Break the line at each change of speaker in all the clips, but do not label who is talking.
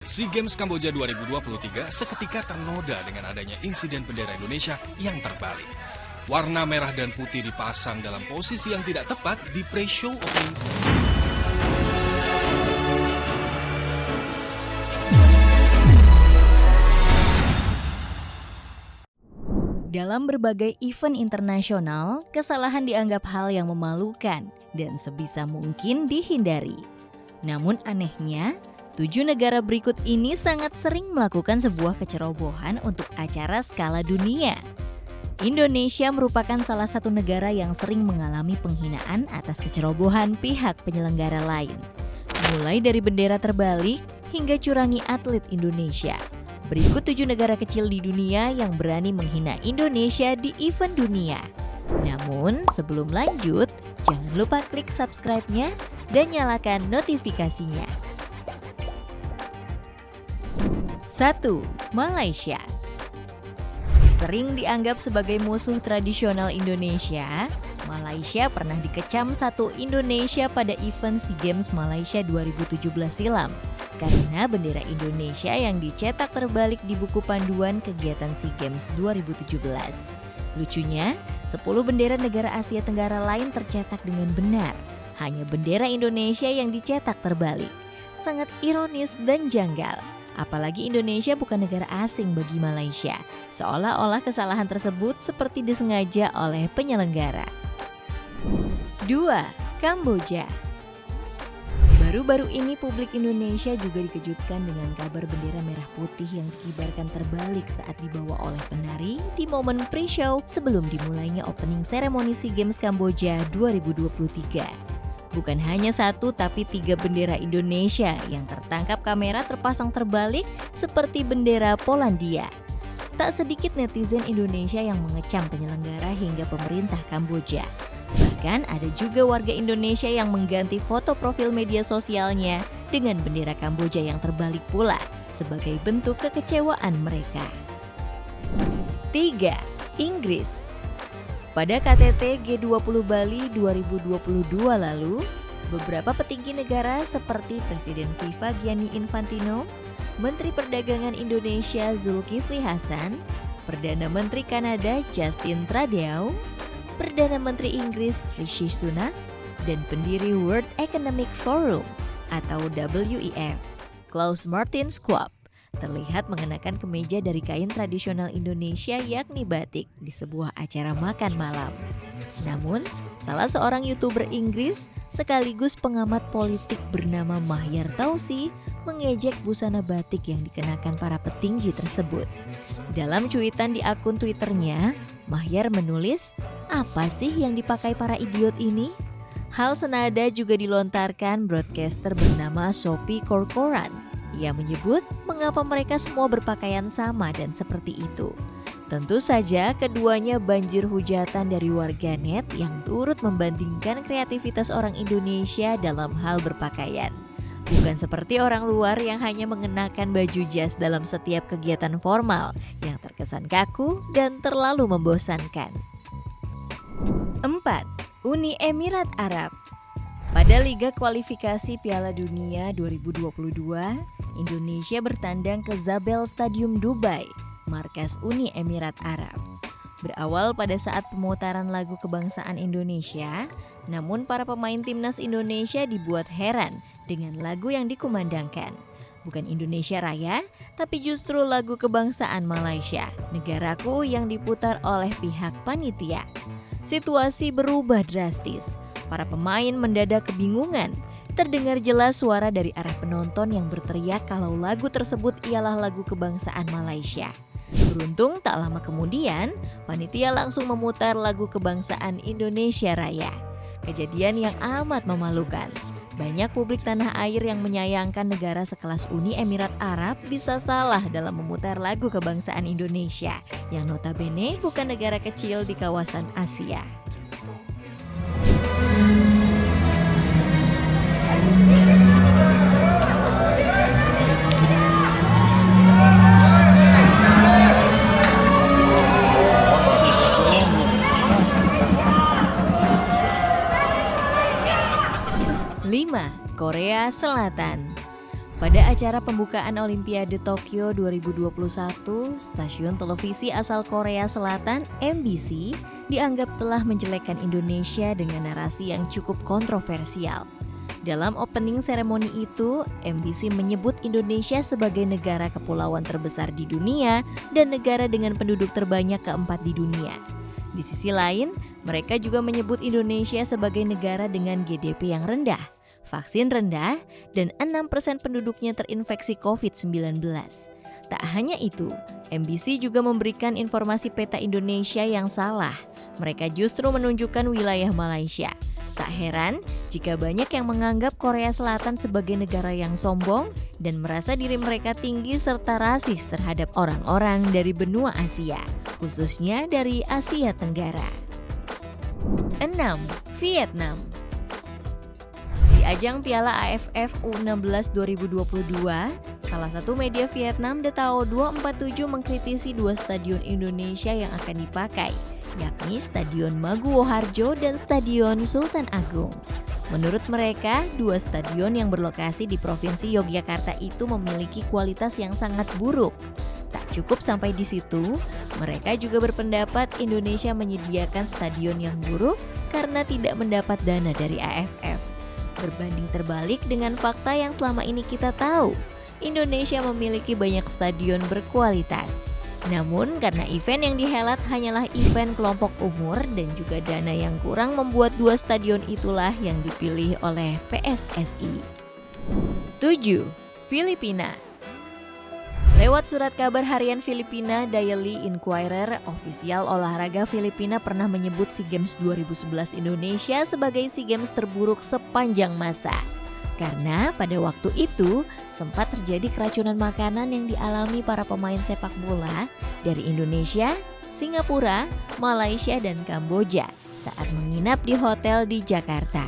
SEA Games Kamboja 2023 seketika ternoda dengan adanya insiden bendera Indonesia yang terbalik. Warna merah dan putih dipasang dalam posisi yang tidak tepat di pre-show opening.
Dalam berbagai event internasional, kesalahan dianggap hal yang memalukan dan sebisa mungkin dihindari. Namun anehnya, 7 negara berikut ini sangat sering melakukan sebuah kecerobohan untuk acara skala dunia. Indonesia merupakan salah satu negara yang sering mengalami penghinaan atas kecerobohan pihak penyelenggara lain. Mulai dari bendera terbalik hingga curangi atlet Indonesia. Berikut 7 negara kecil di dunia yang berani menghina Indonesia di event dunia. Namun sebelum lanjut, jangan lupa klik subscribe-nya dan nyalakan notifikasinya. 1. Malaysia. Sering dianggap sebagai musuh tradisional Indonesia, Malaysia pernah dikecam satu Indonesia pada event SEA Games Malaysia 2017 silam karena bendera Indonesia yang dicetak terbalik di buku panduan kegiatan SEA Games 2017. Lucunya, 10 bendera negara Asia Tenggara lain tercetak dengan benar. Hanya bendera Indonesia yang dicetak terbalik. Sangat ironis dan janggal. Apalagi Indonesia bukan negara asing bagi Malaysia. Seolah-olah kesalahan tersebut seperti disengaja oleh penyelenggara. 2. Kamboja. Baru-baru ini publik Indonesia juga dikejutkan dengan kabar bendera merah putih yang dikibarkan terbalik saat dibawa oleh penari di momen pre-show sebelum dimulainya opening seremoni SEA Games Kamboja 2023. Bukan hanya 1 tapi 3 bendera Indonesia yang tertangkap kamera terpasang terbalik seperti bendera Polandia. Tak sedikit netizen Indonesia yang mengecam penyelenggara hingga pemerintah Kamboja. Bahkan ada juga warga Indonesia yang mengganti foto profil media sosialnya dengan bendera Kamboja yang terbalik pula sebagai bentuk kekecewaan mereka. 3. Inggris. Pada KTT G20 Bali 2022 lalu, beberapa petinggi negara seperti Presiden FIFA Gianni Infantino, Menteri Perdagangan Indonesia Zulkifli Hasan, Perdana Menteri Kanada Justin Trudeau, Perdana Menteri Inggris Rishi Sunak, dan pendiri World Economic Forum atau WEF, Klaus Martin Schwab, terlihat mengenakan kemeja dari kain tradisional Indonesia yakni batik di sebuah acara makan malam. Namun, salah seorang YouTuber Inggris sekaligus pengamat politik bernama Mahyar Tausi mengejek busana batik yang dikenakan para petinggi tersebut. Dalam cuitan di akun Twitternya, Mahyar menulis, "Apa sih yang dipakai para idiot ini?" Hal senada juga dilontarkan broadcaster bernama Sophie Corcoran. Ia menyebut mengapa mereka semua berpakaian sama dan seperti itu. Tentu saja keduanya banjir hujatan dari warganet yang turut membandingkan kreativitas orang Indonesia dalam hal berpakaian. Bukan seperti orang luar yang hanya mengenakan baju jas dalam setiap kegiatan formal yang terkesan kaku dan terlalu membosankan. 4. Uni Emirat Arab. Pada Liga Kualifikasi Piala Dunia 2022, Indonesia bertandang ke Zabel Stadium Dubai, markas Uni Emirat Arab. Berawal pada saat pemutaran lagu kebangsaan Indonesia, namun para pemain timnas Indonesia dibuat heran dengan lagu yang dikumandangkan. Bukan Indonesia Raya, tapi justru lagu kebangsaan Malaysia, negaraku yang diputar oleh pihak panitia. Situasi berubah drastis. Para pemain mendadak kebingungan. Terdengar jelas suara dari arah penonton yang berteriak kalau lagu tersebut ialah lagu kebangsaan Malaysia. Beruntung tak lama kemudian, panitia langsung memutar lagu kebangsaan Indonesia Raya. Kejadian yang amat memalukan. Banyak publik tanah air yang menyayangkan negara sekelas Uni Emirat Arab bisa salah dalam memutar lagu kebangsaan Indonesia, yang notabene bukan negara kecil di kawasan Asia. 5. Korea Selatan. Pada acara pembukaan Olimpiade Tokyo 2021, stasiun televisi asal Korea Selatan MBC dianggap telah menjelekkan Indonesia dengan narasi yang cukup kontroversial. Dalam opening seremoni itu, MBC menyebut Indonesia sebagai negara kepulauan terbesar di dunia dan negara dengan penduduk terbanyak keempat di dunia. Di sisi lain, mereka juga menyebut Indonesia sebagai negara dengan GDP yang rendah, vaksin rendah, dan 6% penduduknya terinfeksi COVID-19. Tak hanya itu, MBC juga memberikan informasi peta Indonesia yang salah. Mereka justru menunjukkan wilayah Malaysia. Tak heran jika banyak yang menganggap Korea Selatan sebagai negara yang sombong dan merasa diri mereka tinggi serta rasis terhadap orang-orang dari benua Asia, khususnya dari Asia Tenggara. 6. Vietnam. Di ajang Piala AFF U16 2022, salah satu media Vietnam The Tao 247 mengkritisi dua stadion Indonesia yang akan dipakai, yakni Stadion Maguwo Harjo dan Stadion Sultan Agung. Menurut mereka, dua stadion yang berlokasi di Provinsi Yogyakarta itu memiliki kualitas yang sangat buruk. Tak cukup sampai di situ, mereka juga berpendapat Indonesia menyediakan stadion yang buruk karena tidak mendapat dana dari AFF. Berbanding terbalik dengan fakta yang selama ini kita tahu, Indonesia memiliki banyak stadion berkualitas. Namun karena event yang dihelat hanyalah event kelompok umur dan juga dana yang kurang membuat dua stadion itulah yang dipilih oleh PSSI. 7. Filipina. Lewat surat kabar harian Filipina Daily Inquirer, ofisial olahraga Filipina pernah menyebut SEA Games 2011 Indonesia sebagai SEA Games terburuk sepanjang masa. Karena pada waktu itu sempat terjadi keracunan makanan yang dialami para pemain sepak bola dari Indonesia, Singapura, Malaysia, dan Kamboja saat menginap di hotel di Jakarta.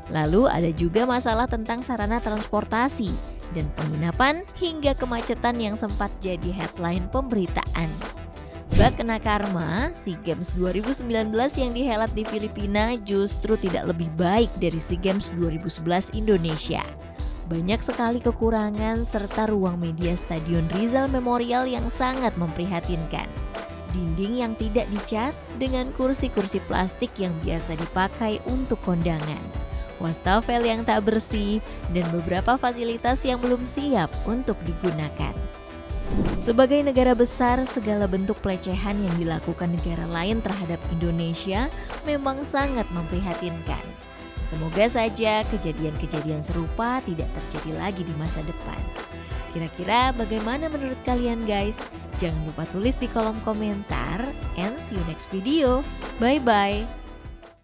Lalu ada juga masalah tentang sarana transportasi dan penginapan hingga kemacetan yang sempat jadi headline pemberitaan. Bak kena karma, SEA Games 2019 yang dihelat di Filipina justru tidak lebih baik dari SEA Games 2011 Indonesia. Banyak sekali kekurangan serta ruang media Stadion Rizal Memorial yang sangat memprihatinkan. Dinding yang tidak dicat dengan kursi-kursi plastik yang biasa dipakai untuk kondangan. Wastafel yang tak bersih, dan beberapa fasilitas yang belum siap untuk digunakan. Sebagai negara besar, segala bentuk pelecehan yang dilakukan negara lain terhadap Indonesia memang sangat memprihatinkan. Semoga saja kejadian-kejadian serupa tidak terjadi lagi di masa depan. Kira-kira bagaimana menurut kalian guys? Jangan lupa tulis di kolom komentar, and see you next video. Bye-bye.